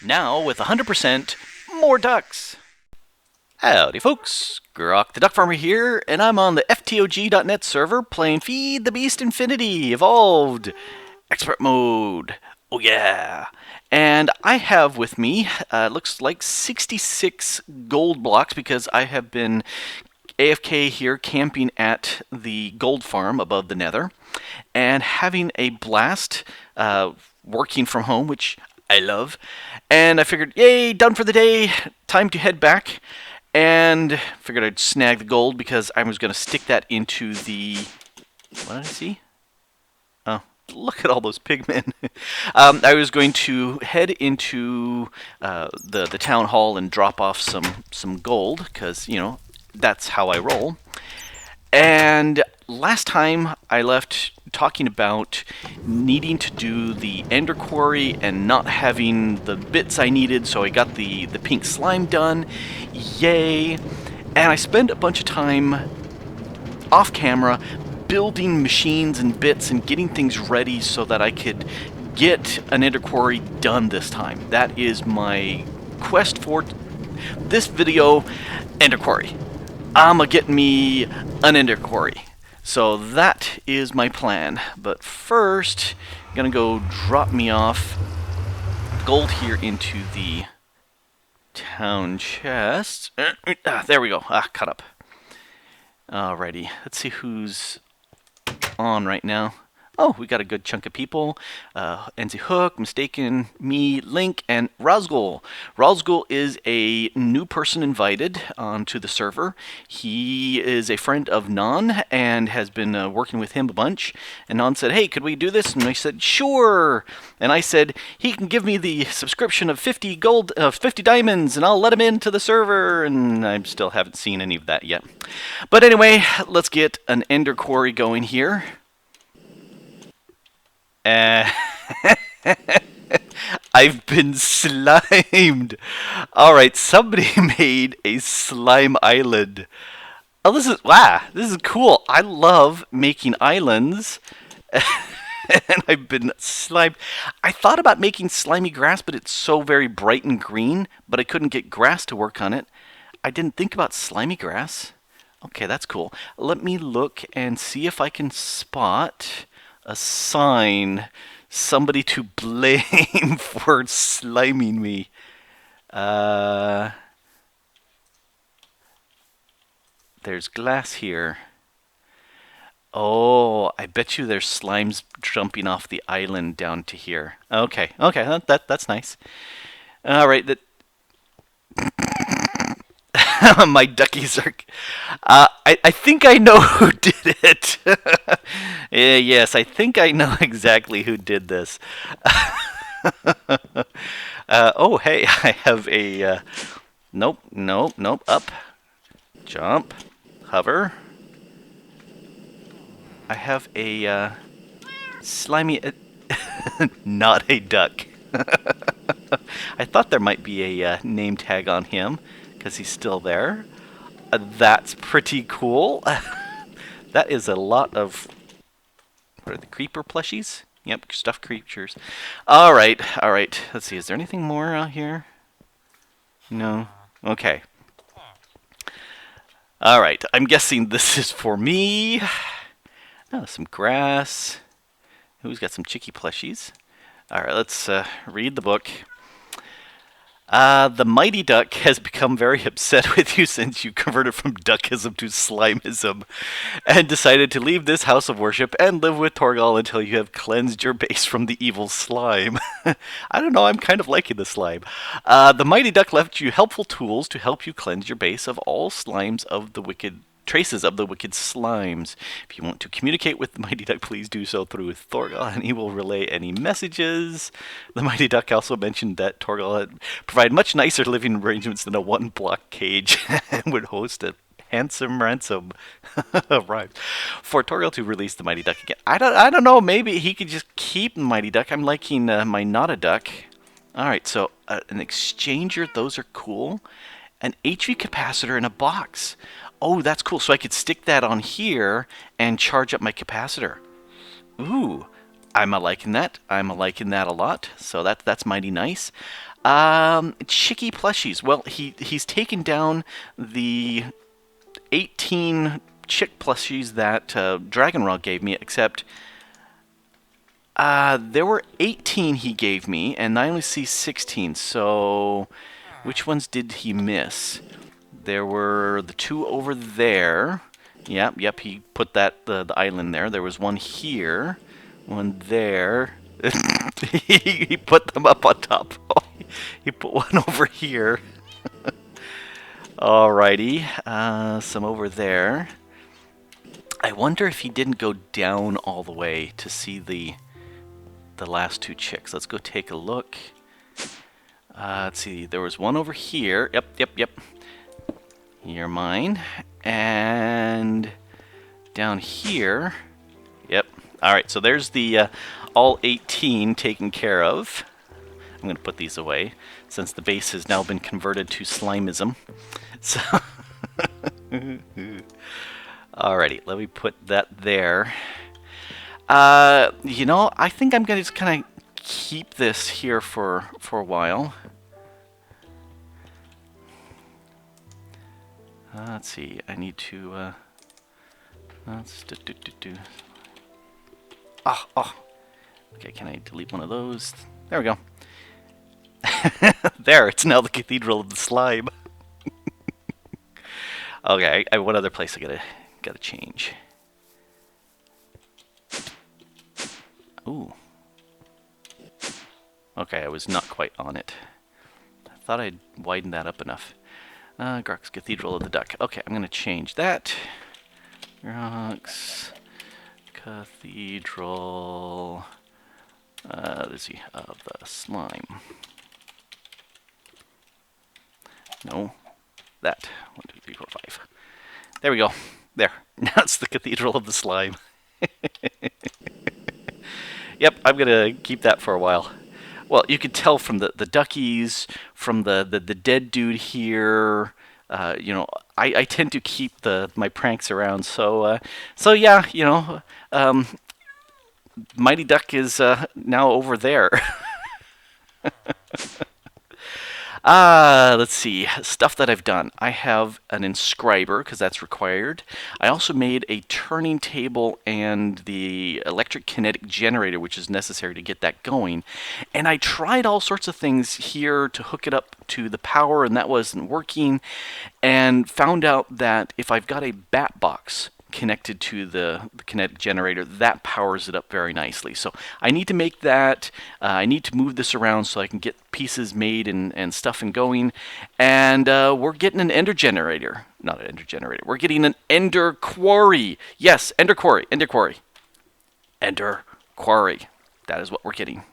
Now with 100% more ducks. Howdy folks, Grok the DuckFarmer here, and I'm on the FTOG.net server playing Feed the Beast Infinity Evolved Expert Mode. Oh yeah! And I have with me, looks like 66 gold blocks because I have been AFK here camping at the gold farm above the nether and having a blast working from home, which I love. And I figured, yay, done for the day, time to head back. And figured I'd snag the gold because I was going to stick that into the... What did I see? Oh, look at all those pigmen. I was going to head into the town hall and drop off some gold because, you know, that's how I roll. And last time I left talking about needing to do the Ender Quarry and not having the bits I needed, so I got the pink slime done. Yay! And I spent a bunch of time off camera building machines and bits and getting things ready so that I could get an Ender Quarry done this time. That is my quest for this video, Ender Quarry. I'ma get me an Ender Quarry. So that is my plan. But first, I'm gonna go drop me off gold here into the town chest. There we go. Caught up. Alrighty. Let's see who's on right now. Oh, we got a good chunk of people. NZ Hook, Mistaken, me, Link, and Razgul. Razgul is a new person invited onto the server. He is a friend of Non and has been working with him a bunch. And Non said, hey, could we do this? And I said, sure. And I said, he can give me the subscription of 50 gold, 50 diamonds, and I'll let him into the server. And I still haven't seen any of that yet. But anyway, let's get an Ender Quarry going here. I've been slimed. Alright, somebody made a slime island. Oh, this is cool. I love making islands. And I've been slimed. I thought about making slimy grass, but it's so very bright and green, but I couldn't get grass to work on it. I didn't think about slimy grass. Okay, that's cool. Let me look and see if I can spot a sign, somebody to blame for sliming me. There's glass here. Oh, I bet you there's slimes jumping off the island down to here. Okay, that's nice. All right, that. My duckies are... I think I know who did it. Yes, I think I know exactly who did this. Oh, hey, I have a... Nope. Up. Jump. Hover. I have a slimy... not a duck. I thought there might be a name tag on him, because he's still there. That's pretty cool. That is a lot of... What are the creeper plushies? Yep, stuffed creatures. Alright. Let's see, is there anything more out here? No? Okay. Alright, I'm guessing this is for me. Oh, some grass. Who's got some chicky plushies? Alright, let's read the book. The mighty duck has become very upset with you since you converted from duckism to slimeism and decided to leave this house of worship and live with Torgal until you have cleansed your base from the evil slime. I don't know, I'm kind of liking the slime. The mighty duck left you helpful tools to help you cleanse your base of all slimes of the wicked traces of the wicked slimes. If you want to communicate with the Mighty Duck, please do so through Torgal, and he will relay any messages. The Mighty Duck also mentioned that Torgal had provided much nicer living arrangements than a one-block cage and would host a handsome ransom rhymes for Torgal to release the Mighty Duck again. I don't know. Maybe he could just keep the Mighty Duck. I'm liking my not a duck. All right, so an exchanger. Those are cool. An HV capacitor in a box. Oh, that's cool. So I could stick that on here and charge up my capacitor. Ooh, I'm a liking that. I'm a liking that a lot. So that's mighty nice. Chicky plushies. Well, he's taken down the 18 chick plushies that Dragon Raw gave me, except there were 18 he gave me, and I only see 16. So which ones did he miss? There were the two over there. Yep, he put that the island there. There was one here, one there. He put them up on top. He put one over here. Alrighty, some over there. I wonder if he didn't go down all the way to see the last two chicks. Let's go take a look. Let's see, there was one over here. Yep. You're mine. And down here. Yep. Alright, so there's the all 18 taken care of. I'm going to put these away since the base has now been converted to slimeism. So, alrighty, let me put that there. You know, I think I'm going to just kind of keep this here for a while. Let's see, I need to, let's do. Oh. Okay, can I delete one of those? There we go. There, it's now the Cathedral of the Slime. Okay, one other place I gotta change. Ooh. Okay, I was not quite on it. I thought I'd widened that up enough. Grok's Cathedral of the Duck. Okay, I'm gonna change that. Grok's Cathedral let's see, of the Slime. No, that. 1, 2, 3, 4, 5. There we go. There. Now it's the Cathedral of the Slime. Yep, I'm gonna keep that for a while. Well, you could tell from the duckies, from the dead dude here. You know, I tend to keep my pranks around. So yeah, you know, Mighty Duck is now over there. Let's see, stuff that I've done. I have an inscriber, because that's required. I also made a turning table and the electric kinetic generator, which is necessary to get that going. And I tried all sorts of things here to hook it up to the power, and that wasn't working. And found out that if I've got a bat box connected to the kinetic generator, that powers it up very nicely. So I need to make that. I need to move this around so I can get pieces made and stuff and going. And we're getting an ender generator. Not an ender generator. We're getting an Ender Quarry. Yes, Ender Quarry. Ender Quarry. Ender Quarry. That is what we're getting.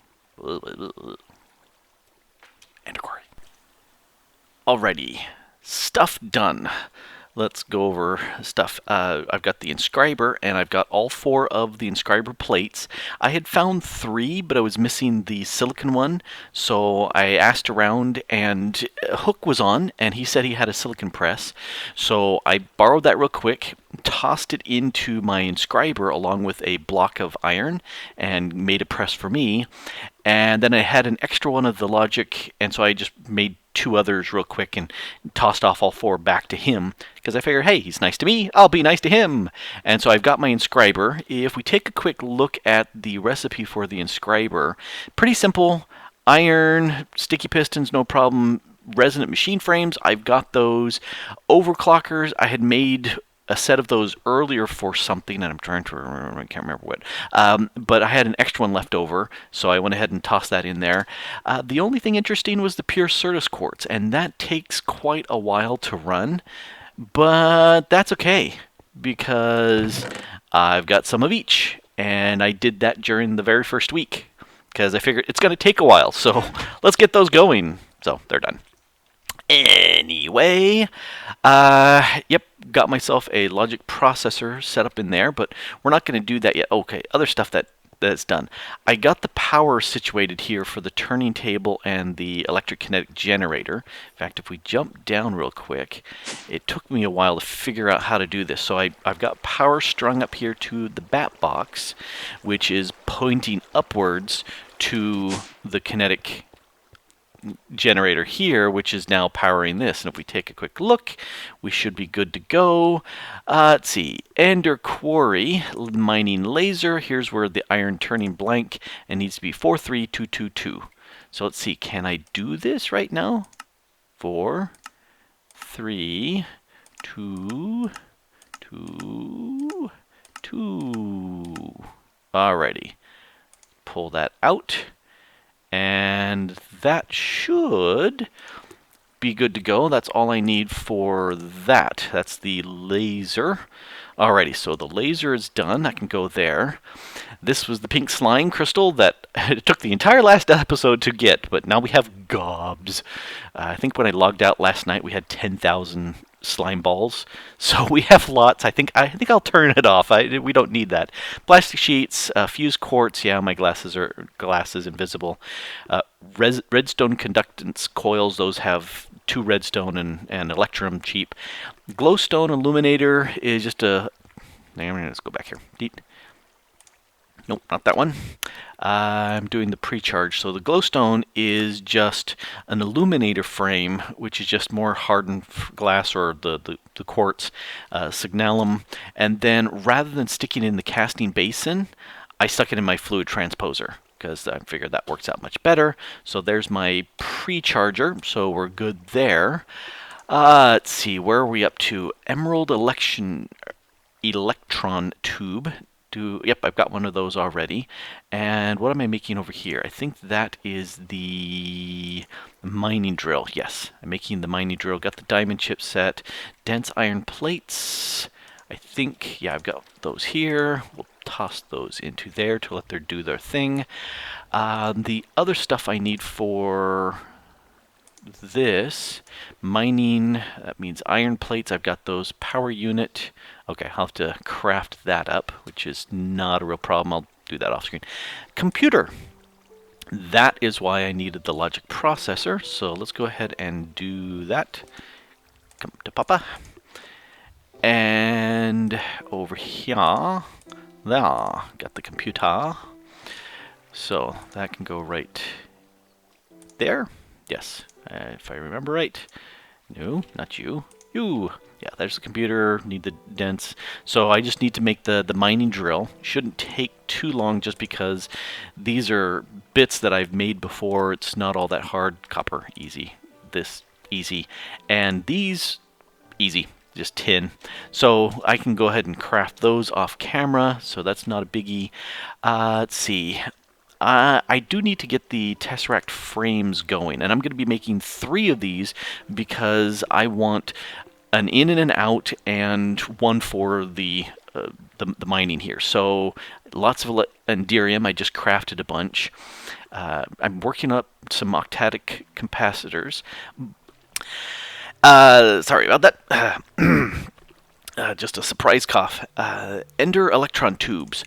Ender Quarry. Alrighty. Stuff done. Let's go over stuff. I've got the inscriber, and I've got all 4 of the inscriber plates. I had found 3, but I was missing the silicon one, so I asked around, and Hook was on, and he said he had a silicon press. So I borrowed that real quick, tossed it into my inscriber along with a block of iron, and made a press for me. And then I had an extra one of the logic, and so I just made 2 others real quick and tossed off all 4 back to him, because I figured, hey, he's nice to me, I'll be nice to him. And so I've got my inscriber. If we take a quick look at the recipe for the inscriber, pretty simple. Iron, sticky pistons, no problem. Resonant machine frames, I've got those. Overclockers, I had made a set of those earlier for something, and I'm trying to remember, I can't remember what. But I had an extra one left over, so I went ahead and tossed that in there. The only thing interesting was the pure Certus quartz, and that takes quite a while to run, but that's okay, because I've got some of each, and I did that during the very first week, because I figured it's going to take a while, so let's get those going. So they're done. Anyway, yep, got myself a logic processor set up in there, but we're not going to do that yet. Okay, other stuff that that's done. I got the power situated here for the turning table and the electric kinetic generator. In fact, if we jump down real quick, it took me a while to figure out how to do this. So I've got power strung up here to the bat box, which is pointing upwards to the kinetic generator here, which is now powering this. And if we take a quick look, we should be good to go. Let's see, Ender Quarry, mining laser. Here's where the iron turning blank, and needs to be 43222. So let's see, can I do this right now? 4, 3, 2, 2, 2. Alrighty, pull that out. And that should be good to go. That's all I need for that. That's the laser. Alrighty, so the laser is done. I can go there. This was the pink slime crystal that it took the entire last episode to get, but now we have gobs. I think when I logged out last night, we had 10,000 slime balls, so we have lots. I think I'll turn it off. We don't need that. Plastic sheets, fused quartz. Yeah, my glasses invisible. Redstone conductance coils. Those have 2 redstone and electrum cheap. Glowstone illuminator is just a. Let's go back here. Nope, not that one. I'm doing the pre-charge. So the glowstone is just an illuminator frame, which is just more hardened glass or the quartz, signalum. And then rather than sticking it in the casting basin, I stuck it in my fluid transposer because I figured that works out much better. So there's my pre-charger. So we're good there. Let's see, where are we up to? Emerald electron tube. Yep, I've got one of those already. And what am I making over here? I think that is the mining drill. Yes, I'm making the mining drill. Got the diamond chip set. Dense iron plates. I think, yeah, I've got those here. We'll toss those into there to let them do their thing. The other stuff I need for this mining, that means iron plates. I've got those. Power unit. Okay, I'll have to craft that up, which is not a real problem. I'll do that off screen. Computer. That is why I needed the logic processor. So let's go ahead and do that. Come to Papa. And over here, there, got the computer. So that can go right there. Yes. If I remember right. No, not you. You. Yeah, there's the computer. Need the dense. So I just need to make the mining drill. Shouldn't take too long just because these are bits that I've made before. It's not all that hard. Copper, easy. This, easy. And these, easy. Just tin. So I can go ahead and craft those off camera. So that's not a biggie. Let's see. I do need to get the Tesseract frames going, and I'm going to be making 3 of these because I want an in and an out and one for the mining here. So lots of Enderium. I just crafted a bunch. I'm working up some octadic capacitors. Sorry about that. Just a surprise cough. Ender electron tubes.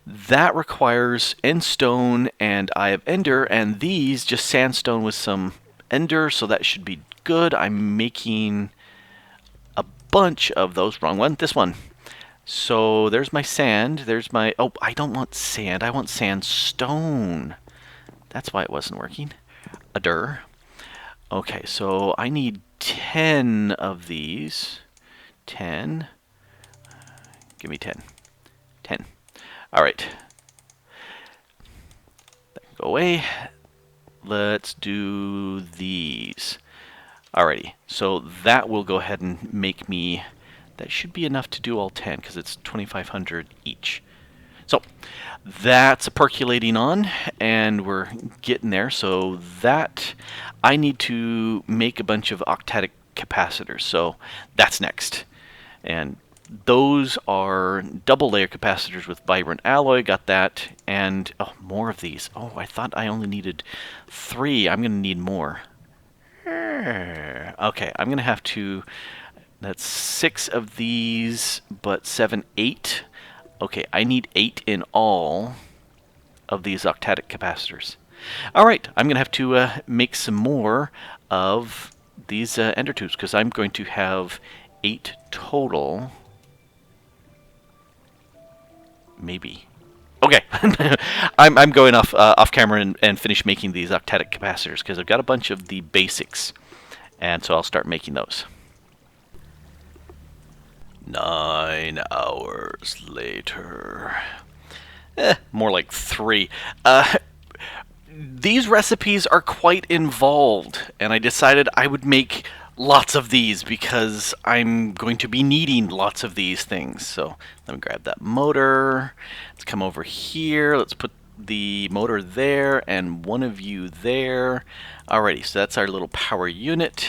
That requires endstone, and I have ender, and these just sandstone with some ender, so that should be good. I'm making a bunch of those. Wrong one. This one. So there's my sand. There's my... Oh, I don't want sand. I want sandstone. That's why it wasn't working. Adder. Okay, so I need 10 of these. 10. Give me 10. 10. All right. That can go away. Let's do these. Alrighty. So that will go ahead and make me... That should be enough to do all 10 because it's 2,500 each. So that's percolating on, and we're getting there. So that I need to make a bunch of octadic capacitors. So that's next. And those are double layer capacitors with vibrant alloy. Got that. And oh, more of these. Oh, I thought I only needed 3. I'm going to need more. Okay, I'm going to have to... That's 6 of these, but 7, 8. Okay, I need 8 in all. of these octadic capacitors. All right, I'm going to have to make some more of these ender tubes because I'm going to have 8 total. Maybe. Okay, I'm going off camera and finish making these octadic capacitors because I've got a bunch of the basics, and so I'll start making those. 9 hours later. More like 3. These recipes are quite involved, and I decided I would make lots of these because I'm going to be needing lots of these things. So let me grab that motor. Let's come over here. Let's put the motor there and one of you there. Alrighty, so that's our little power unit.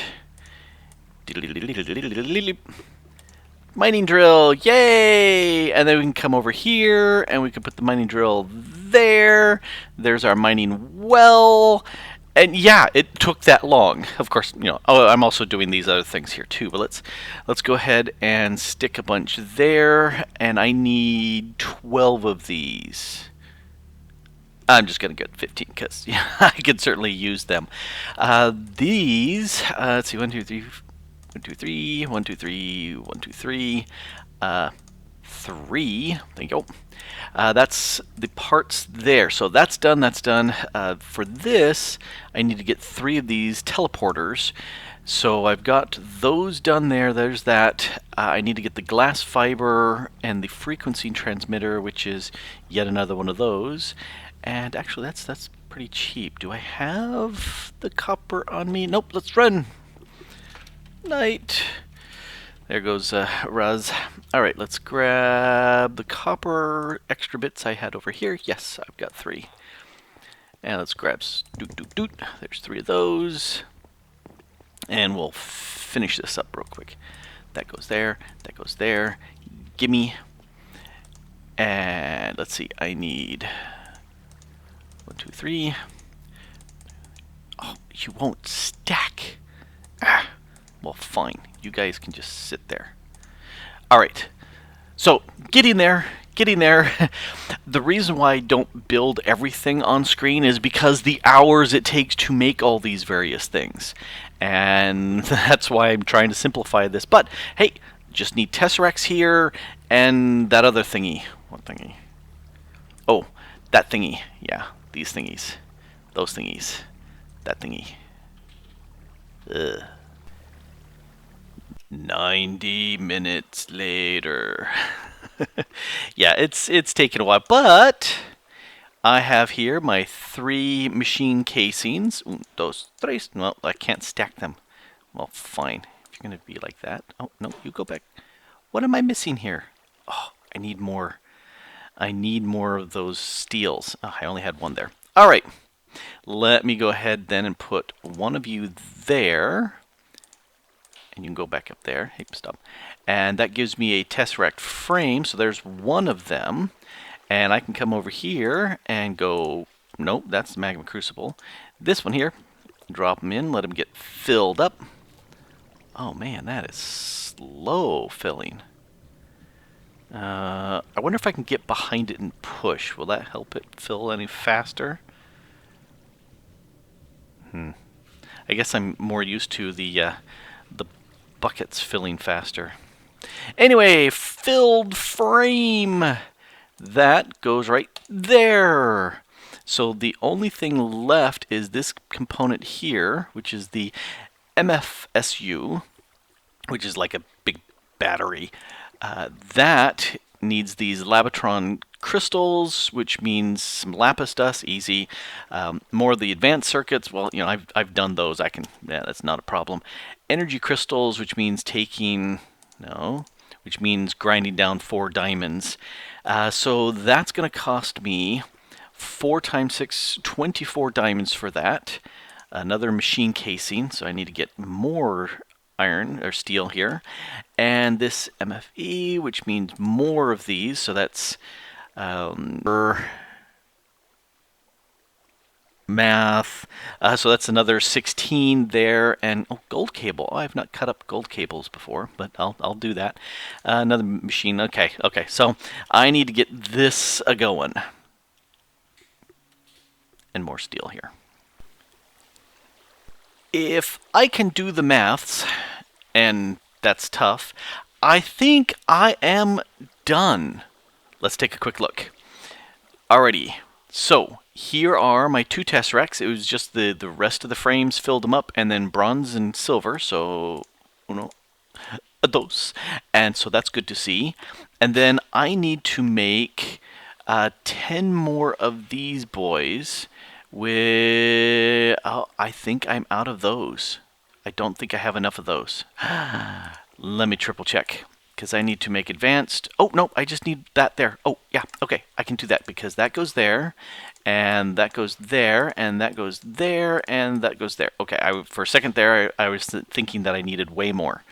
Mining drill, yay! And then we can come over here and we can put the mining drill there. There's our mining well. And yeah, it took that long. Of course, you know, oh, I'm also doing these other things here too, but let's go ahead and stick a bunch there, and I need 12 of these. I'm just going to get 15 because yeah, I could certainly use them. These, let's see, 1, 2, 3, 1, 2, 3, 1, 2, 3, 1, 2, 3, 3. Thank you. That's the parts there. So that's done. That's done. For this, I need to get 3 of these teleporters. So I've got those done there. There's that. I need to get the glass fiber and the frequency transmitter, which is yet another one of those. And actually, that's pretty cheap. Do I have the copper on me? Nope. Let's run. Night. There goes Raz. Alright, let's grab the copper extra bits I had over here. Yes, I've got 3. And let's grab doot. There's 3 of those. And we'll finish this up real quick. That goes there. That goes there. Gimme. And let's see. I need 1, 2, 3. Oh, you won't stack. Ah. Well, fine. You guys can just sit there. All right. So, getting there. The reason why I don't build everything on screen is because the hours it takes to make all these various things. And that's why I'm trying to simplify this. But, hey, just need Tesseracts here and that other thingy. What thingy? Oh, that thingy. Yeah, these thingies. Those thingies. That thingy. Ugh. 90 minutes later. Yeah, it's taken a while, but I have here my 3 machine casings. Those 3. Well, I can't stack them. Well, fine. If you're going to be like that. Oh, no, you go back. What am I missing here? Oh, I need more. I need more of those steels. Oh, I only had 1 there. All right. Let me go ahead then and put 1 of you there. And you can go back up there. Hey, stop. And that gives me a Tesseract frame. So there's 1 of them. And I can come over here and go, nope, that's the magma crucible. This one here, drop them in, let them get filled up. Oh man, that is slow filling. I wonder if I can get behind it and push. Will that help it fill any faster? I guess I'm more used to the buckets filling faster. Anyway, filled frame. That goes right there. So the only thing left is this component here, which is the MFSU, which is like a big battery. That needs these Labotron crystals, which means some lapis dust, easy. More of the advanced circuits, well, you know, I've done those. I can, yeah, that's not a problem. Energy crystals, which means taking, no, which means grinding down 4 diamonds. So that's going to cost me 4 times 6, 24 diamonds for that. Another machine casing, so I need to get more iron or steel here. And this MFE, which means more of these, so that's math. So that's another 16 there, and oh, gold cable. Oh, I've not cut up gold cables before, but I'll do that. Another machine. Okay. So I need to get this a going. and more steel here. If I can do the maths, and that's tough, I think I am done. Let's take a quick look. Alrighty, so here are my 2 Tesseracts. It was just the rest of the frames filled them up, and then bronze and silver, so uno, dos. And so that's good to see. And then I need to make 10 more of these boys with... Oh, I think I'm out of those. I don't think I have enough of those. Let me triple check, because I need to make advanced. Oh, no, I just need that there. Oh, yeah, okay, I can do that, because that goes there, and that goes there, and that goes there, and that goes there. Okay, for a second there, I was thinking that I needed way more.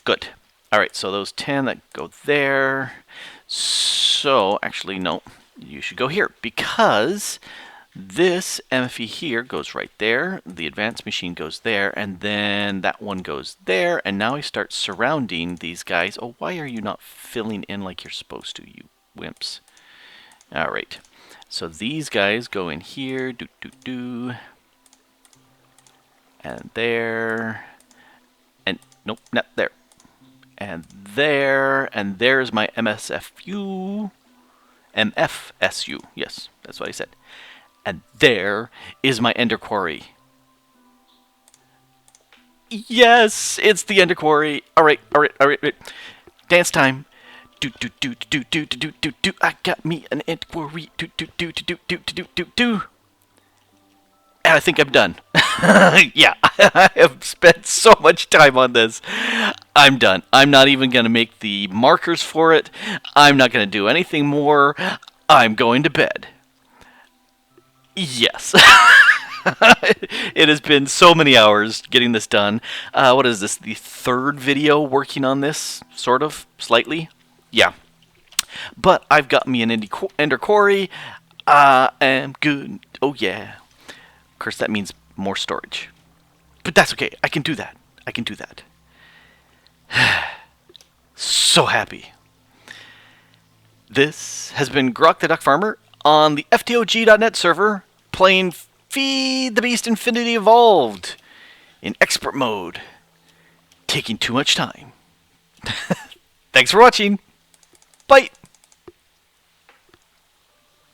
Good. All right, so those 10 that go there. So, actually, no, you should go here, because this MFE here goes right there, the advanced machine goes there, and then that one goes there, and now I start surrounding these guys. Oh, why are you not filling in like you're supposed to, you wimps? All right, so these guys go in here, and there, and nope, not there. And there, and there's my MFSU, yes, that's what I said. And there is my Ender Quarry. Yes, it's the Ender Quarry. All right. Dance time. Do. I got me an Ender Quarry. Do. And I think I'm done. Yeah, I have spent so much time on this. I'm done. I'm not even going to make the markers for it. I'm not going to do anything more. I'm going to bed. Yes. It has been so many hours getting this done. What is this? The 3rd video working on this, sort of, slightly? Yeah. But I've got me an Ender Quarry. I am good. Oh, yeah. Of course, that means more storage. But that's okay. I can do that. So happy. This has been Grok the DuckFarmer on the FTOG.net server, playing Feed the Beast Infinity Evolved in expert mode. Taking too much time. Thanks for watching. Bye.